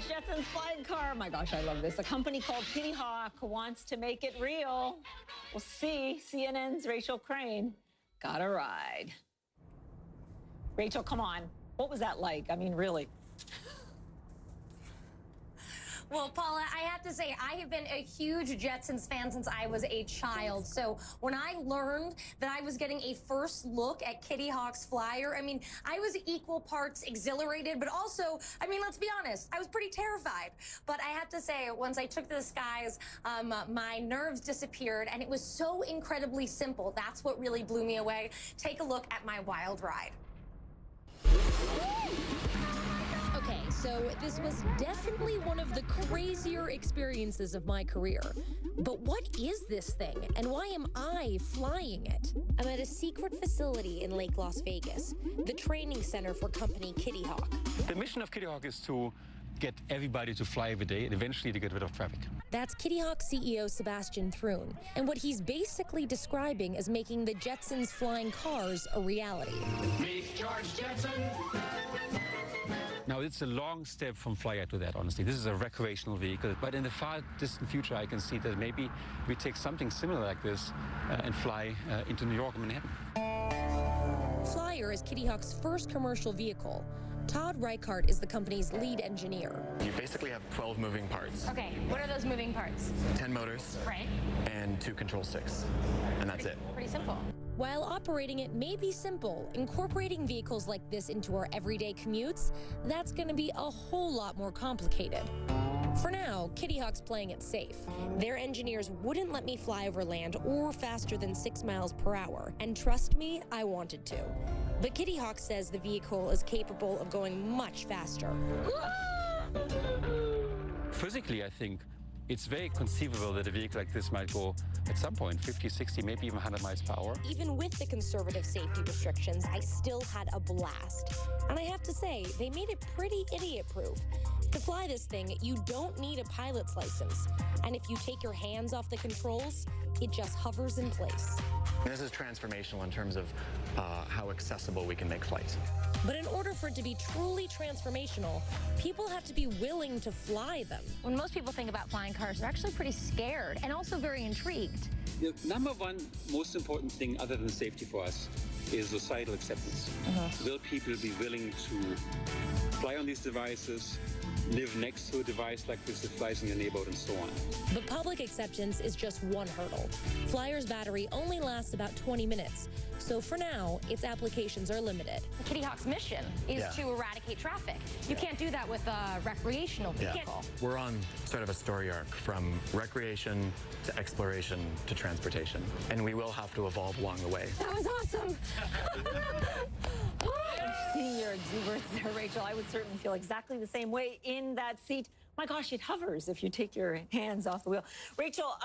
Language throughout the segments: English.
Jetsons flying car. My gosh, I love this. A company called Kitty Hawk wants to make it real. We'll see. CNN's Rachel Crane got a ride. Rachel, come on. What was that like? I mean, really. Well, Paula, I have to say, I have been a huge Jetsons fan since I was a child. So when I learned that I was getting a first look at Kitty Hawk's flyer, I mean, I was equal parts exhilarated, but also, I mean, let's be honest, I was pretty terrified. But I have to say, once I took to the skies, my nerves disappeared, and it was so incredibly simple. That's what really blew me away. Take a look at my wild ride. Okay, so this was definitely one of the crazier experiences of my career. But what is this thing, and why am I flying it? I'm at a secret facility in Lake Las Vegas, the training center for company Kitty Hawk. The mission of Kitty Hawk is to get everybody to fly every day and eventually to get rid of traffic. That's Kitty Hawk CEO Sebastian Thrun, and what he's basically describing as making the Jetsons flying cars a reality. Meet George Jetson. Now, it's a long step from flyer to that, honestly. This is a recreational vehicle, but in the far distant future, I can see that maybe we take something similar like this and fly into New York and Manhattan. Flyer is Kitty Hawk's first commercial vehicle. Todd Reichart is the company's lead engineer. You basically have 12 moving parts. Okay, what are those moving parts? 10 motors. Right. And 2 control sticks. And that's it. Pretty simple. While operating it may be simple, incorporating vehicles like this into our everyday commutes, that's going to be a whole lot more complicated. For now, Kitty Hawk's playing it safe. Their engineers wouldn't let me fly over land or faster than 6 miles per hour, and trust me, I wanted to. But Kitty Hawk says the vehicle is capable of going much faster. Physically, I think it's very conceivable that a vehicle like this might go at some point 50, 60, maybe even 100 miles per hour. Even with the conservative safety restrictions, I still had a blast. And I have to say, they made it pretty idiot-proof. To fly this thing, you don't need a pilot's license. And if you take your hands off the controls, it just hovers in place. This is transformational in terms of how accessible we can make flight. But in order for it to be truly transformational, people have to be willing to fly them. When most people think about flying cars, they're actually pretty scared and also very intrigued. The number one most important thing other than safety for us is societal acceptance. Will people be willing to fly on these devices, live next to a device like this that flies in your neighborhood and so on? But public acceptance is just one hurdle. Flyer's battery only lasts about 20 minutes, so for now, its applications are limited. Kitty Hawk's mission is to eradicate traffic. You can't do that with a recreational vehicle. We're on sort of a story arc from recreation to exploration to transportation. And we will have to evolve along the way. That was awesome. Seeing your exuberance there, Rachel, I would certainly feel exactly the same way in that seat. My gosh, it hovers if you take your hands off the wheel. Rachel,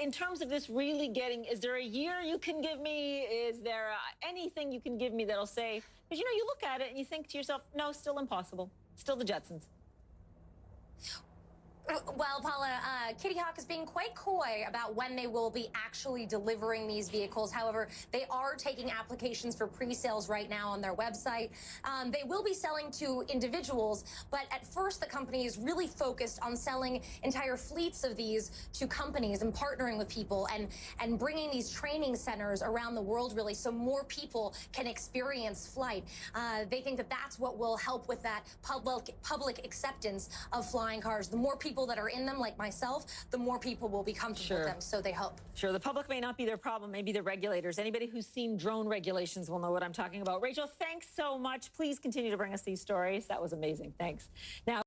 in terms of this really getting, is there a year you can give me? Is there anything you can give me that'll say, because, you know, you look at it and you think to yourself, no, still impossible. Still the Jetsons. Well, Paula, Kitty Hawk is being quite coy about when they will be actually delivering these vehicles. However, they are taking applications for pre-sales right now on their website. They will be selling to individuals, but at first the company is really focused on selling entire fleets of these to companies and partnering with people and bringing these training centers around the world, really, so more people can experience flight. They think that that's what will help with that public acceptance of flying cars. The more people that are in them, like myself, the more people will be comfortable with them, so they hope. Sure, the public may not be their problem, maybe the regulators. Anybody who's seen drone regulations will know what I'm talking about. Rachel, thanks so much. Please continue to bring us these stories. That was amazing. Thanks. Now.